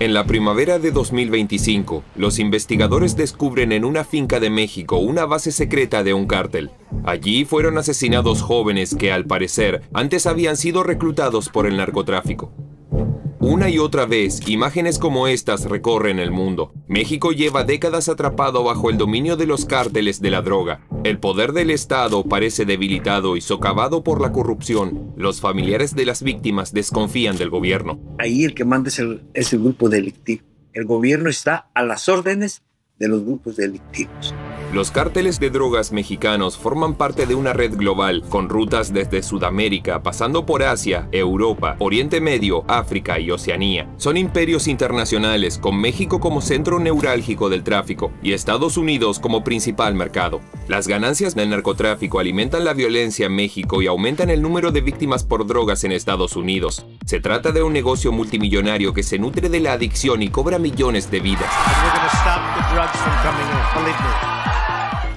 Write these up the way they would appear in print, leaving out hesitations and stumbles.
En la primavera de 2025, los investigadores descubren en una finca de México una base secreta de un cártel. Allí fueron asesinados jóvenes que, al parecer, antes habían sido reclutados por el narcotráfico. Una y otra vez, imágenes como estas recorren el mundo. México lleva décadas atrapado bajo el dominio de los cárteles de la droga. El poder del Estado parece debilitado y socavado por la corrupción. Los familiares de las víctimas desconfían del gobierno. Ahí el que manda es el grupo delictivo. El gobierno está a las órdenes de los grupos delictivos. Los cárteles de drogas mexicanos forman parte de una red global, con rutas desde Sudamérica, pasando por Asia, Europa, Oriente Medio, África y Oceanía. Son imperios internacionales, con México como centro neurálgico del tráfico y Estados Unidos como principal mercado. Las ganancias del narcotráfico alimentan la violencia en México y aumentan el número de víctimas por drogas en Estados Unidos. Se trata de un negocio multimillonario que se nutre de la adicción y cobra millones de vidas.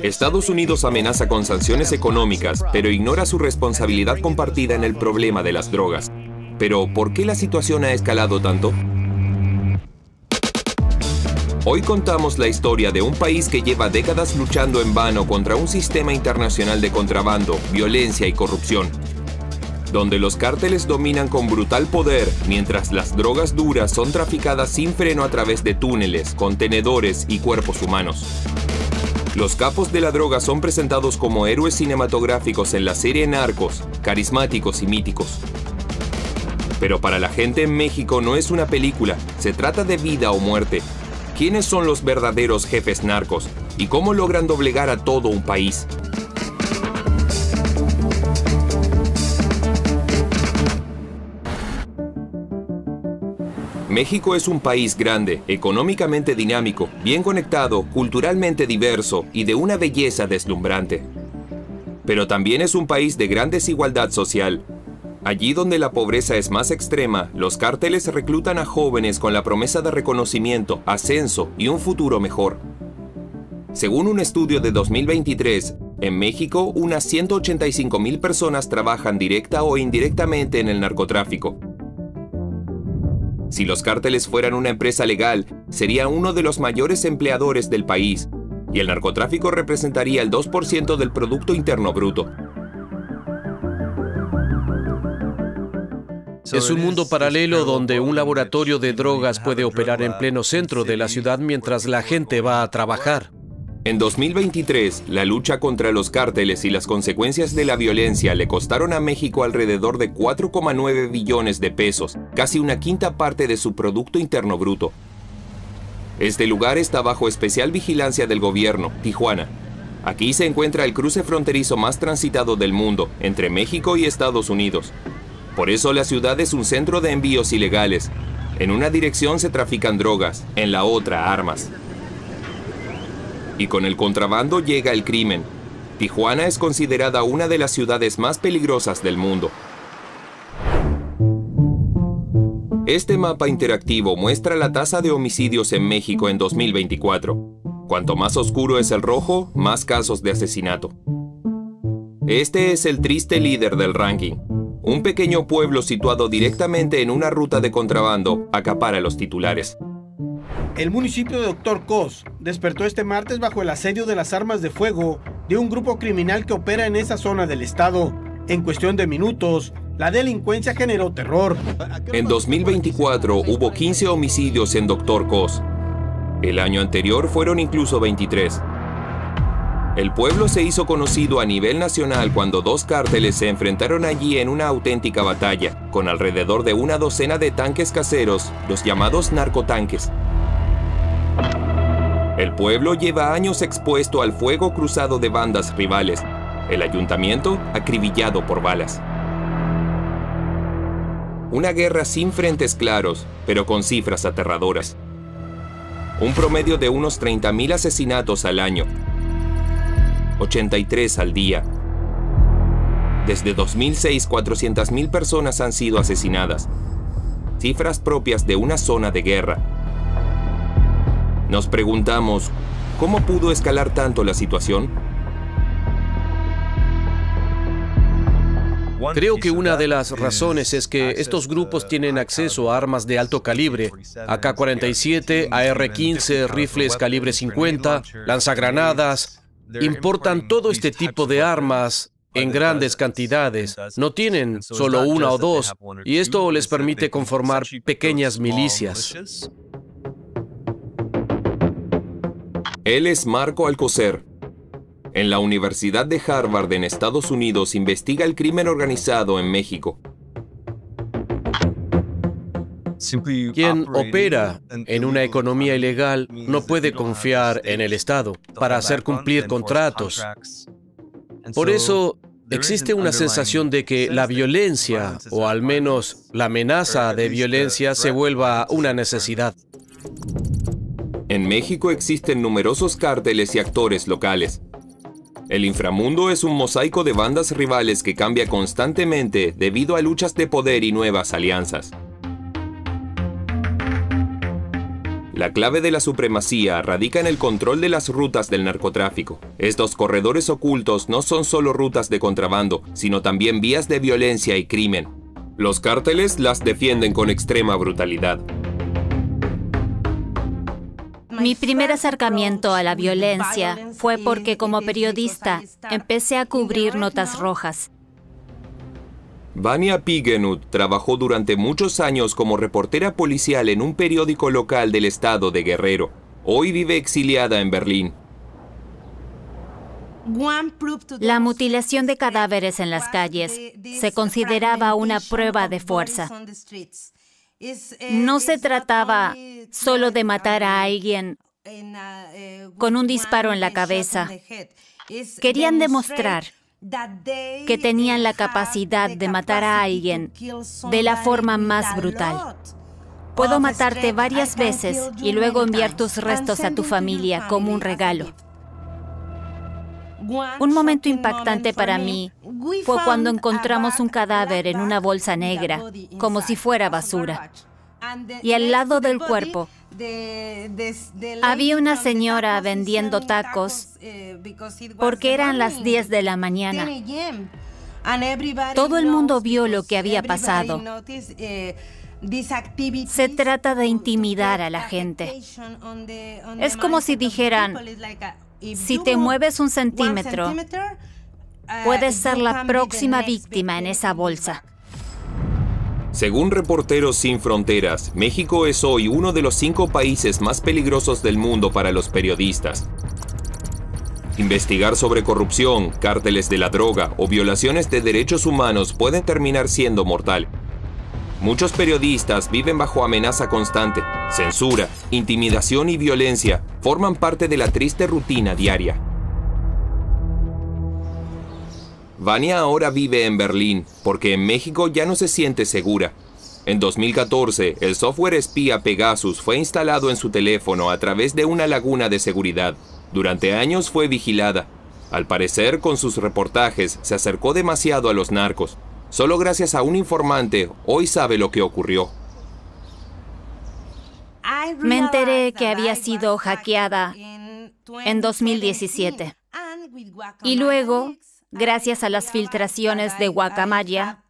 Estados Unidos amenaza con sanciones económicas, pero ignora su responsabilidad compartida en el problema de las drogas. Pero, ¿por qué la situación ha escalado tanto? Hoy contamos la historia de un país que lleva décadas luchando en vano contra un sistema internacional de contrabando, violencia y corrupción, donde los cárteles dominan con brutal poder, mientras las drogas duras son traficadas sin freno a través de túneles, contenedores y cuerpos humanos. Los capos de la droga son presentados como héroes cinematográficos en la serie Narcos, carismáticos y míticos. Pero para la gente en México no es una película, se trata de vida o muerte. ¿Quiénes son los verdaderos jefes narcos? ¿Y cómo logran doblegar a todo un país? México es un país grande, económicamente dinámico, bien conectado, culturalmente diverso y de una belleza deslumbrante. Pero también es un país de gran desigualdad social. Allí donde la pobreza es más extrema, los cárteles reclutan a jóvenes con la promesa de reconocimiento, ascenso y un futuro mejor. Según un estudio de 2023, en México unas 185,000 personas trabajan directa o indirectamente en el narcotráfico. Si los cárteles fueran una empresa legal, sería uno de los mayores empleadores del país, y el narcotráfico representaría el 2% del Producto Interno Bruto. Es un mundo paralelo donde un laboratorio de drogas puede operar en pleno centro de la ciudad mientras la gente va a trabajar. En 2023, la lucha contra los cárteles y las consecuencias de la violencia le costaron a México alrededor de 4,9 billones de pesos, casi una quinta parte de su Producto Interno Bruto. Este lugar está bajo especial vigilancia del gobierno, Tijuana. Aquí se encuentra el cruce fronterizo más transitado del mundo, entre México y Estados Unidos. Por eso la ciudad es un centro de envíos ilegales. En una dirección se trafican drogas, en la otra armas. Y con el contrabando llega el crimen. Tijuana es considerada una de las ciudades más peligrosas del mundo. Este mapa interactivo muestra la tasa de homicidios en México en 2024. Cuanto más oscuro es el rojo, más casos de asesinato. Este es el triste líder del ranking. Un pequeño pueblo situado directamente en una ruta de contrabando acapara los titulares. El municipio de Doctor Cos despertó este martes bajo el asedio de las armas de fuego de un grupo criminal que opera en esa zona del estado. En cuestión de minutos, la delincuencia generó terror. En 2024 hubo 15 homicidios en Doctor Cos. El año anterior fueron incluso 23. El pueblo se hizo conocido a nivel nacional cuando dos cárteles se enfrentaron allí en una auténtica batalla, con alrededor de una docena de tanques caseros, los llamados narcotanques. El pueblo lleva años expuesto al fuego cruzado de bandas rivales. El ayuntamiento acribillado por balas. Una guerra sin frentes claros, pero con cifras aterradoras. Un promedio de unos 30,000 asesinatos al año. 83 al día. Desde 2006, 400,000 personas han sido asesinadas. Cifras propias de una zona de guerra. Nos preguntamos, ¿cómo pudo escalar tanto la situación? Creo que una de las razones es que estos grupos tienen acceso a armas de alto calibre, AK-47, AR-15, rifles calibre 50, lanzagranadas. Importan todo este tipo de armas en grandes cantidades. No tienen solo una o dos, y esto les permite conformar pequeñas milicias. Él es Marco Alcocer. En la Universidad de Harvard en Estados Unidos investiga el crimen organizado en México. Quien opera en una economía ilegal no puede confiar en el Estado para hacer cumplir contratos. Por eso existe una sensación de que la violencia, o al menos la amenaza de violencia, se vuelva una necesidad. En México existen numerosos cárteles y actores locales. El inframundo es un mosaico de bandas rivales que cambia constantemente debido a luchas de poder y nuevas alianzas. La clave de la supremacía radica en el control de las rutas del narcotráfico. Estos corredores ocultos no son solo rutas de contrabando, sino también vías de violencia y crimen. Los cárteles las defienden con extrema brutalidad. Mi primer acercamiento a la violencia fue porque como periodista empecé a cubrir notas rojas. Vania Pigenut trabajó durante muchos años como reportera policial en un periódico local del estado de Guerrero. Hoy vive exiliada en Berlín. La mutilación de cadáveres en las calles se consideraba una prueba de fuerza. No se trataba solo de matar a alguien con un disparo en la cabeza. Querían demostrar que tenían la capacidad de matar a alguien de la forma más brutal. Puedo matarte varias veces y luego enviar tus restos a tu familia como un regalo. Un momento impactante para mí fue cuando encontramos un cadáver en una bolsa negra, como si fuera basura. Y al lado del cuerpo había una señora vendiendo tacos porque eran las 10 de la mañana. Todo el mundo vio lo que había pasado. Se trata de intimidar a la gente. Es como si dijeran: si te mueves 1 centímetro, puedes ser la próxima víctima en esa bolsa. Según Reporteros Sin Fronteras, México es hoy uno de los 5 países más peligrosos del mundo para los periodistas. Investigar sobre corrupción, cárteles de la droga o violaciones de derechos humanos pueden terminar siendo mortal. Muchos periodistas viven bajo amenaza constante. Censura, intimidación y violencia forman parte de la triste rutina diaria. Vania ahora vive en Berlín porque en México ya no se siente segura. En 2014, el software espía Pegasus fue instalado en su teléfono a través de una laguna de seguridad. Durante años fue vigilada. Al parecer, con sus reportajes, se acercó demasiado a los narcos. Solo gracias a un informante, hoy sabe lo que ocurrió. Me enteré que había sido hackeada en 2017. Y luego, gracias a las filtraciones de Guacamaya,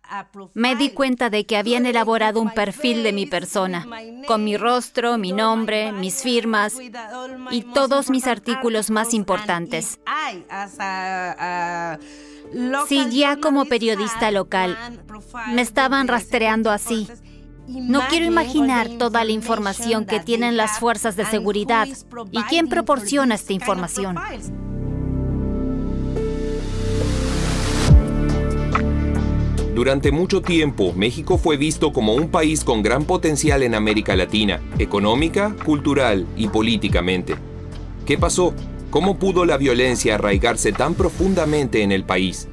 me di cuenta de que habían elaborado un perfil de mi persona, con mi rostro, mi nombre, mis firmas y todos mis artículos más importantes. Si ya como periodista local me estaban rastreando así, no quiero imaginar toda la información que tienen las fuerzas de seguridad y quién proporciona esta información. Durante mucho tiempo, México fue visto como un país con gran potencial en América Latina, económica, cultural y políticamente. ¿Qué pasó? ¿Cómo pudo la violencia arraigarse tan profundamente en el país?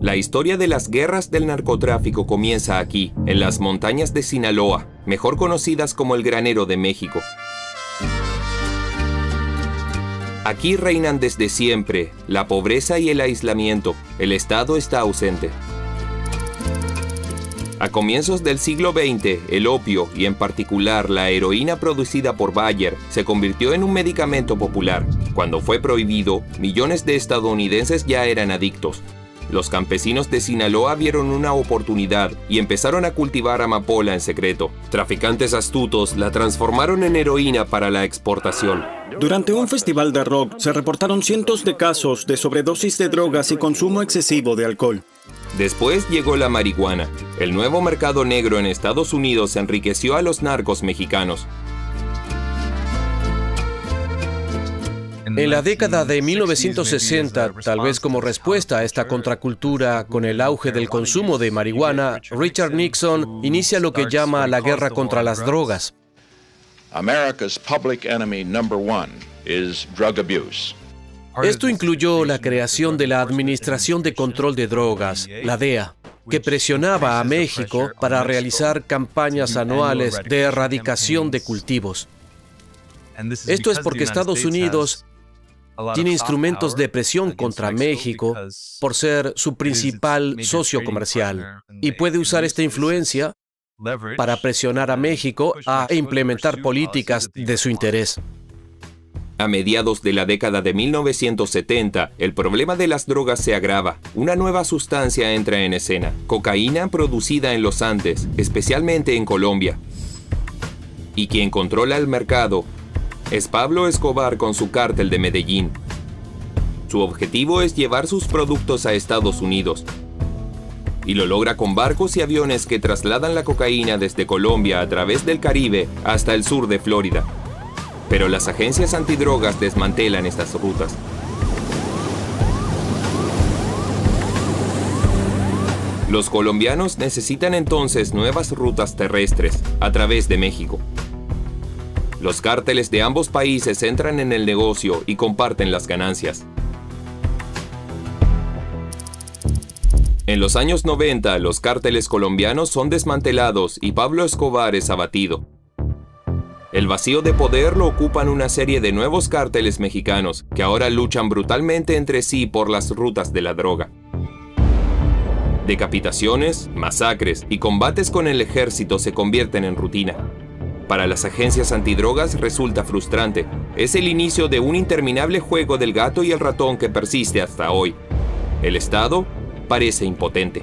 La historia de las guerras del narcotráfico comienza aquí, en las montañas de Sinaloa, mejor conocidas como el Granero de México. Aquí reinan desde siempre la pobreza y el aislamiento. El Estado está ausente. A comienzos del siglo XX, el opio, y en particular la heroína producida por Bayer, se convirtió en un medicamento popular. Cuando fue prohibido, millones de estadounidenses ya eran adictos. Los campesinos de Sinaloa vieron una oportunidad y empezaron a cultivar amapola en secreto. Traficantes astutos la transformaron en heroína para la exportación. Durante un festival de rock se reportaron cientos de casos de sobredosis de drogas y consumo excesivo de alcohol. Después llegó la marihuana. El nuevo mercado negro en Estados Unidos enriqueció a los narcos mexicanos. En la década de 1960, tal vez como respuesta a esta contracultura con el auge del consumo de marihuana, Richard Nixon inicia lo que llama la guerra contra las drogas. America's public enemy number one is drug abuse. Esto incluyó la creación de la Administración de Control de Drogas, la DEA, que presionaba a México para realizar campañas anuales de erradicación de cultivos. Esto es porque Estados Unidos tiene instrumentos de presión contra México por ser su principal socio comercial y puede usar esta influencia para presionar a México a implementar políticas de su interés. A mediados de la década de 1970, el problema de las drogas se agrava. Una nueva sustancia entra en escena: cocaína producida en los Andes, especialmente en Colombia. Y quien controla el mercado es Pablo Escobar con su cártel de Medellín. Su objetivo es llevar sus productos a Estados Unidos. Y lo logra con barcos y aviones que trasladan la cocaína desde Colombia a través del Caribe hasta el sur de Florida. Pero las agencias antidrogas desmantelan estas rutas. Los colombianos necesitan entonces nuevas rutas terrestres a través de México. Los cárteles de ambos países entran en el negocio y comparten las ganancias. En los años 90, los cárteles colombianos son desmantelados y Pablo Escobar es abatido. El vacío de poder lo ocupan una serie de nuevos cárteles mexicanos que ahora luchan brutalmente entre sí por las rutas de la droga. Decapitaciones, masacres y combates con el ejército se convierten en rutina. Para las agencias antidrogas resulta frustrante. Es el inicio de un interminable juego del gato y el ratón que persiste hasta hoy. El Estado parece impotente.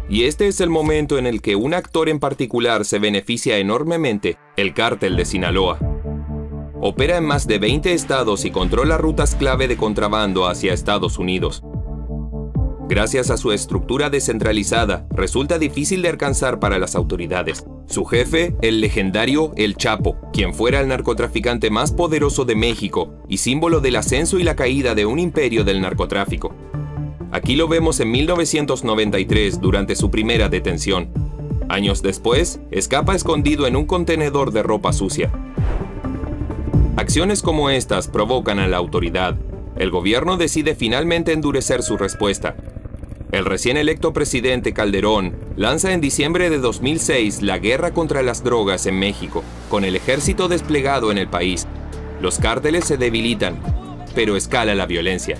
Y este es el momento en el que un actor en particular se beneficia enormemente: el cártel de Sinaloa. Opera en más de 20 estados y controla rutas clave de contrabando hacia Estados Unidos. Gracias a su estructura descentralizada, resulta difícil de alcanzar para las autoridades. Su jefe, el legendario El Chapo, quien fuera el narcotraficante más poderoso de México y símbolo del ascenso y la caída de un imperio del narcotráfico. Aquí lo vemos en 1993 durante su primera detención. Años después, escapa escondido en un contenedor de ropa sucia. Acciones como estas provocan a la autoridad. El gobierno decide finalmente endurecer su respuesta. El recién electo presidente Calderón lanza en diciembre de 2006 la guerra contra las drogas en México, con el ejército desplegado en el país. Los cárteles se debilitan, pero escala la violencia.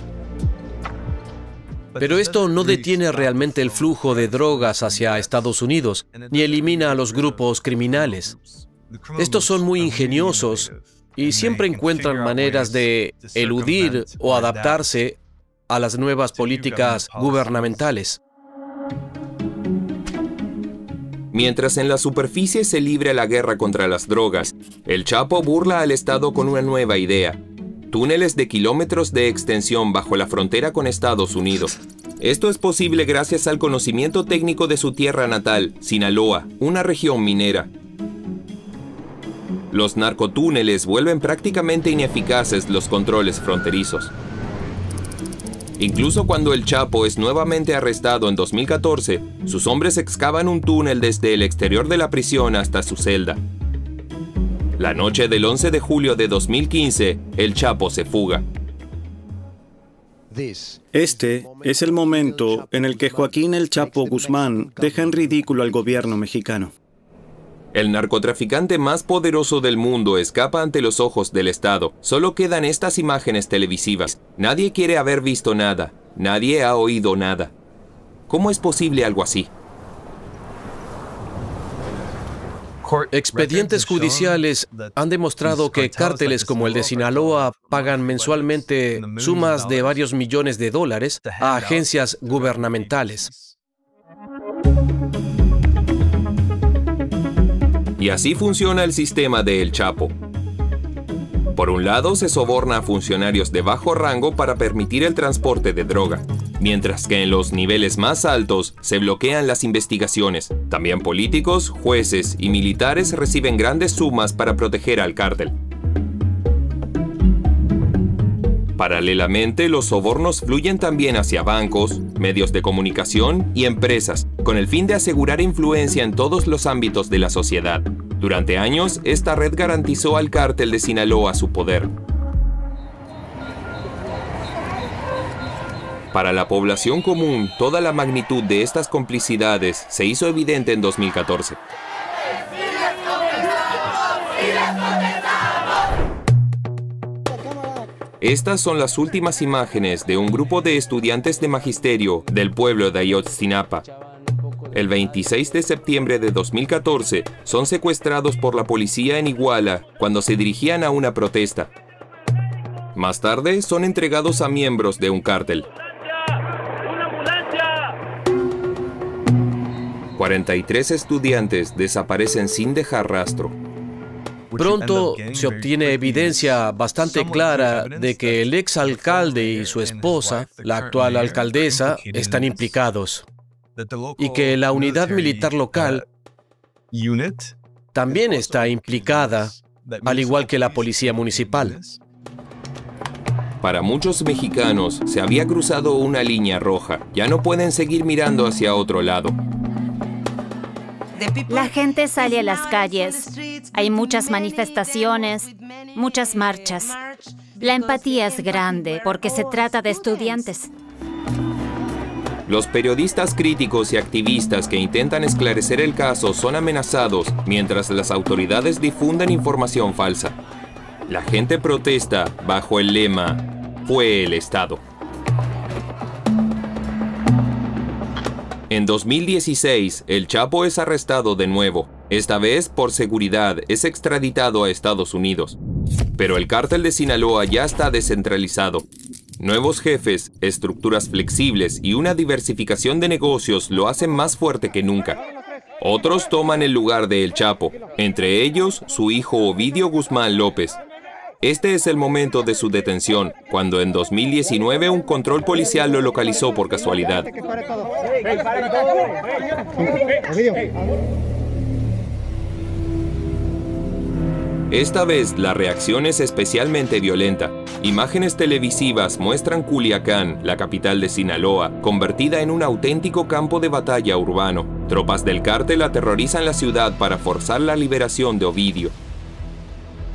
Pero esto no detiene realmente el flujo de drogas hacia Estados Unidos, ni elimina a los grupos criminales. Estos son muy ingeniosos y siempre encuentran maneras de eludir o adaptarse a las nuevas políticas gubernamentales. Mientras en la superficie se libra la guerra contra las drogas, el Chapo burla al Estado con una nueva idea: túneles de kilómetros de extensión bajo la frontera con Estados Unidos. Esto es posible gracias al conocimiento técnico de su tierra natal, Sinaloa, una región minera. Los narcotúneles vuelven prácticamente ineficaces los controles fronterizos. Incluso cuando el Chapo es nuevamente arrestado en 2014, sus hombres excavan un túnel desde el exterior de la prisión hasta su celda. La noche del 11 de julio de 2015, el Chapo se fuga. Este es el momento en el que Joaquín El Chapo Guzmán deja en ridículo al gobierno mexicano. El narcotraficante más poderoso del mundo escapa ante los ojos del Estado. Solo quedan estas imágenes televisivas. Nadie quiere haber visto nada. Nadie ha oído nada. ¿Cómo es posible algo así? Expedientes judiciales han demostrado que cárteles como el de Sinaloa pagan mensualmente sumas de varios millones de dólares a agencias gubernamentales. Y así funciona el sistema de El Chapo. Por un lado, se soborna a funcionarios de bajo rango para permitir el transporte de droga, mientras que en los niveles más altos se bloquean las investigaciones. También políticos, jueces y militares reciben grandes sumas para proteger al cártel. Paralelamente, los sobornos fluyen también hacia bancos, medios de comunicación y empresas, con el fin de asegurar influencia en todos los ámbitos de la sociedad. Durante años, esta red garantizó al cártel de Sinaloa su poder. Para la población común, toda la magnitud de estas complicidades se hizo evidente en 2014. Estas son las últimas imágenes de un grupo de estudiantes de magisterio del pueblo de Ayotzinapa. El 26 de septiembre de 2014 son secuestrados por la policía en Iguala cuando se dirigían a una protesta. Más tarde son entregados a miembros de un cártel. 43 estudiantes desaparecen sin dejar rastro. Pronto se obtiene evidencia bastante clara de que el exalcalde y su esposa, la actual alcaldesa, están implicados, y que la unidad militar local también está implicada, al igual que la policía municipal. Para muchos mexicanos se había cruzado una línea roja. Ya no pueden seguir mirando hacia otro lado. La gente sale a las calles. Hay muchas manifestaciones, muchas marchas. La empatía es grande porque se trata de estudiantes. Los periodistas críticos y activistas que intentan esclarecer el caso son amenazados mientras las autoridades difunden información falsa. La gente protesta bajo el lema "Fue el Estado". En 2016, El Chapo es arrestado de nuevo. Esta vez, por seguridad, es extraditado a Estados Unidos. Pero el cártel de Sinaloa ya está descentralizado. Nuevos jefes, estructuras flexibles y una diversificación de negocios lo hacen más fuerte que nunca. Otros toman el lugar de El Chapo, entre ellos su hijo Ovidio Guzmán López. Este es el momento de su detención, cuando en 2019 un control policial lo localizó por casualidad. Esta vez la reacción es especialmente violenta. Imágenes televisivas muestran Culiacán, la capital de Sinaloa, convertida en un auténtico campo de batalla urbano. Tropas del cártel aterrorizan la ciudad para forzar la liberación de Ovidio.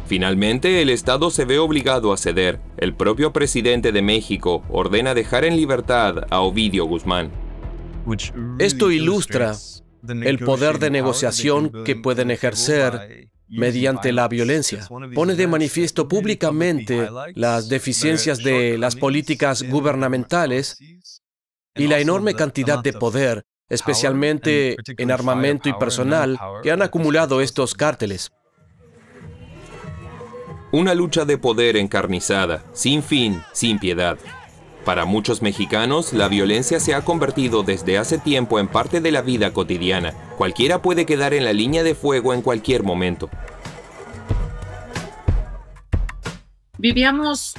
Finalmente, el Estado se ve obligado a ceder. El propio presidente de México ordena dejar en libertad a Ovidio Guzmán. Esto ilustra el poder de negociación que pueden ejercer mediante la violencia. Pone de manifiesto públicamente las deficiencias de las políticas gubernamentales y la enorme cantidad de poder, especialmente en armamento y personal, que han acumulado estos cárteles. Una lucha de poder encarnizada, sin fin, sin piedad. Para muchos mexicanos, la violencia se ha convertido desde hace tiempo en parte de la vida cotidiana. Cualquiera puede quedar en la línea de fuego en cualquier momento.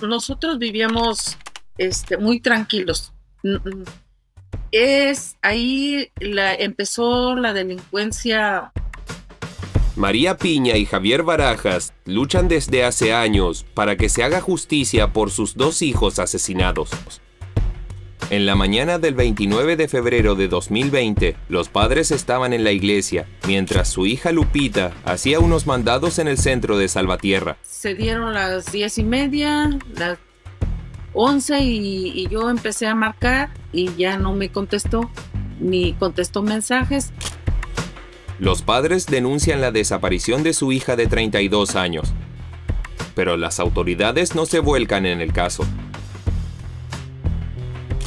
Nosotros vivíamos muy tranquilos. Ahí empezó la delincuencia. María Piña y Javier Barajas luchan desde hace años para que se haga justicia por sus dos hijos asesinados. En la mañana del 29 de febrero de 2020, los padres estaban en la iglesia, mientras su hija Lupita hacía unos mandados en el centro de Salvatierra. Se dieron las 10:30, las 11 y yo empecé a marcar y ya no me contestó, ni contestó mensajes. Los padres denuncian la desaparición de su hija de 32 años, pero las autoridades no se vuelcan en el caso.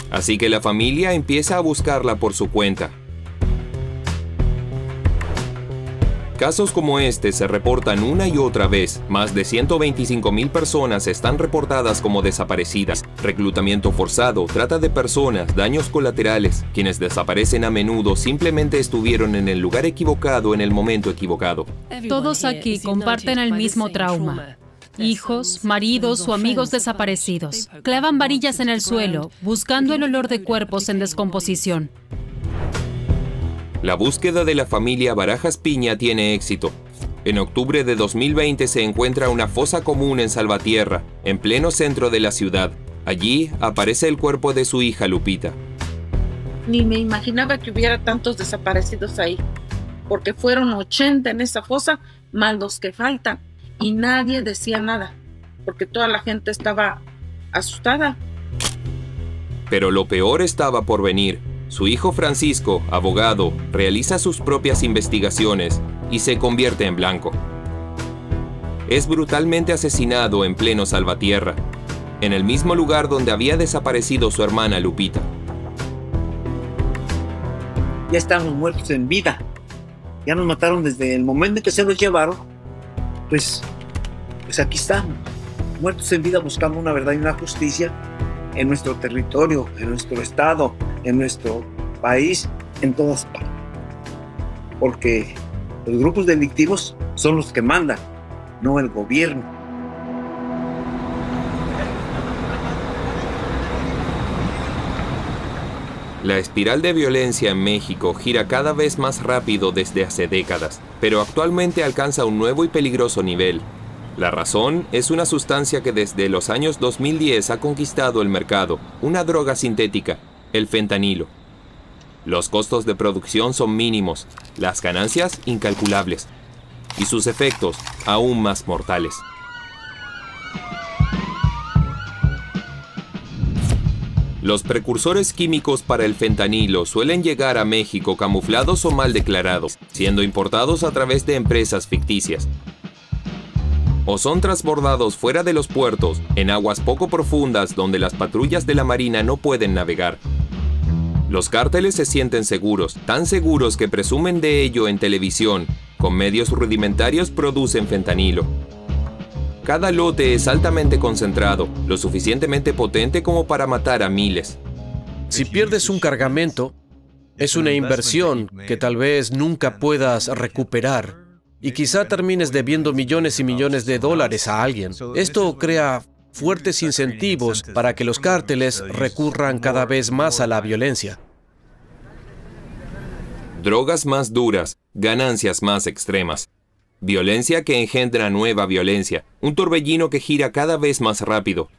Así que la familia empieza a buscarla por su cuenta. Casos como este se reportan una y otra vez. Más de 125,000 personas están reportadas como desaparecidas. Reclutamiento forzado, trata de personas, daños colaterales. Quienes desaparecen a menudo simplemente estuvieron en el lugar equivocado en el momento equivocado. Todos aquí comparten el mismo trauma. Hijos, maridos o amigos desaparecidos. Clavan varillas en el suelo, buscando el olor de cuerpos en descomposición. La búsqueda de la familia Barajas Piña tiene éxito. En octubre de 2020 se encuentra una fosa común en Salvatierra, en pleno centro de la ciudad. Allí aparece el cuerpo de su hija Lupita. Ni me imaginaba que hubiera tantos desaparecidos ahí, porque fueron 80 en esa fosa, más los que faltan. Y nadie decía nada, porque toda la gente estaba asustada. Pero lo peor estaba por venir. Su hijo Francisco, abogado, realiza sus propias investigaciones y se convierte en blanco. Es brutalmente asesinado en pleno Salvatierra, en el mismo lugar donde había desaparecido su hermana Lupita. Ya estamos muertos en vida. Ya nos mataron desde el momento en que se los llevaron. Pues aquí estamos, muertos en vida, buscando una verdad y una justicia en nuestro territorio, en nuestro estado, en nuestro país, en todas partes. Porque los grupos delictivos son los que mandan, no el gobierno. La espiral de violencia en México gira cada vez más rápido desde hace décadas, pero actualmente alcanza un nuevo y peligroso nivel. La razón es una sustancia que desde los años 2010 ha conquistado el mercado, una droga sintética, el fentanilo. Los costos de producción son mínimos, las ganancias incalculables, y sus efectos aún más mortales. Los precursores químicos para el fentanilo suelen llegar a México camuflados o mal declarados, siendo importados a través de empresas ficticias. O son transbordados fuera de los puertos, en aguas poco profundas donde las patrullas de la Marina no pueden navegar. Los cárteles se sienten seguros, tan seguros que presumen de ello en televisión. Con medios rudimentarios producen fentanilo. Cada lote es altamente concentrado, lo suficientemente potente como para matar a miles. Si pierdes un cargamento, es una inversión que tal vez nunca puedas recuperar y quizá termines debiendo millones y millones de dólares a alguien. Esto crea fuertes incentivos para que los cárteles recurran cada vez más a la violencia. Drogas más duras, ganancias más extremas. Violencia que engendra nueva violencia, un torbellino que gira cada vez más rápido.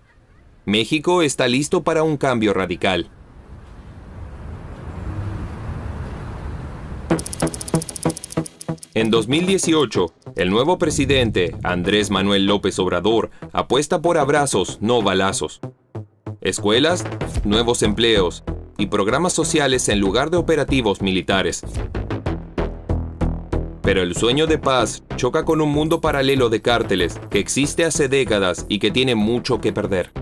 México está listo para un cambio radical. En 2018, el nuevo presidente, Andrés Manuel López Obrador, apuesta por abrazos, no balazos. Escuelas, nuevos empleos y programas sociales en lugar de operativos militares. Pero el sueño de paz choca con un mundo paralelo de cárteles que existe hace décadas y que tiene mucho que perder.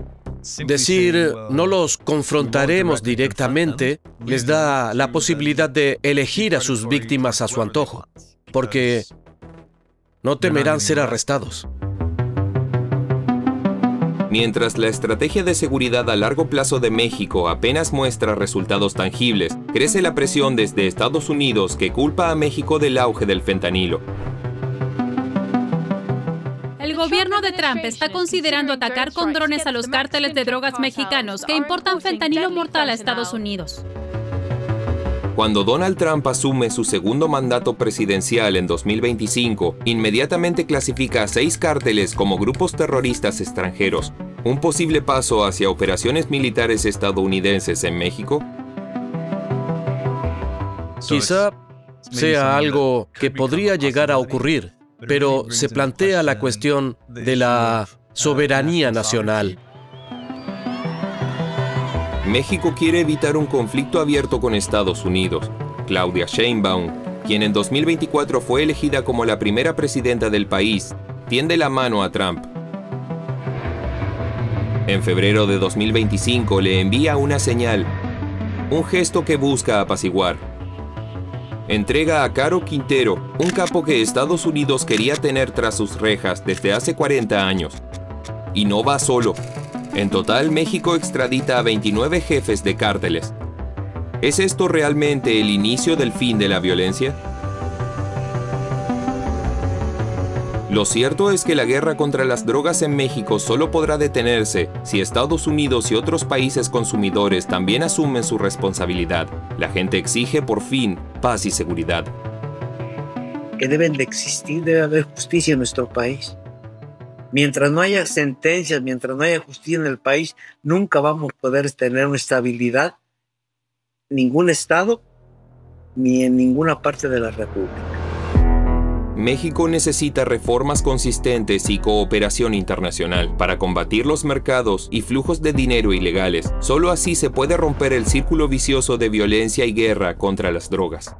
Decir, no los confrontaremos directamente, les da la posibilidad de elegir a sus víctimas a su antojo, porque no temerán ser arrestados. Mientras la estrategia de seguridad a largo plazo de México apenas muestra resultados tangibles, crece la presión desde Estados Unidos que culpa a México del auge del fentanilo. El gobierno de Trump está considerando atacar con drones a los cárteles de drogas mexicanos que importan fentanilo mortal a Estados Unidos. Cuando Donald Trump asume su segundo mandato presidencial en 2025, inmediatamente clasifica a 6 cárteles como grupos terroristas extranjeros. ¿Un posible paso hacia operaciones militares estadounidenses en México? Quizá sea algo que podría llegar a ocurrir, pero se plantea la cuestión de la soberanía nacional. México quiere evitar un conflicto abierto con Estados Unidos. Claudia Sheinbaum, quien en 2024 fue elegida como la primera presidenta del país, tiende la mano a Trump. En febrero de 2025 le envía una señal, un gesto que busca apaciguar. entrega a Caro Quintero, un capo que Estados Unidos quería tener tras sus rejas desde hace 40 años. Y no va solo. En total, México extradita a 29 jefes de cárteles. ¿Es esto realmente el inicio del fin de la violencia? Lo cierto es que la guerra contra las drogas en México solo podrá detenerse si Estados Unidos y otros países consumidores también asumen su responsabilidad. La gente exige por fin paz y seguridad. Que deben de existir, debe haber justicia en nuestro país. Mientras no haya sentencias, mientras no haya justicia en el país, nunca vamos a poder tener una estabilidad, ningún estado, ni en ninguna parte de la República. México necesita reformas consistentes y cooperación internacional para combatir los mercados y flujos de dinero ilegales. Solo así se puede romper el círculo vicioso de violencia y guerra contra las drogas.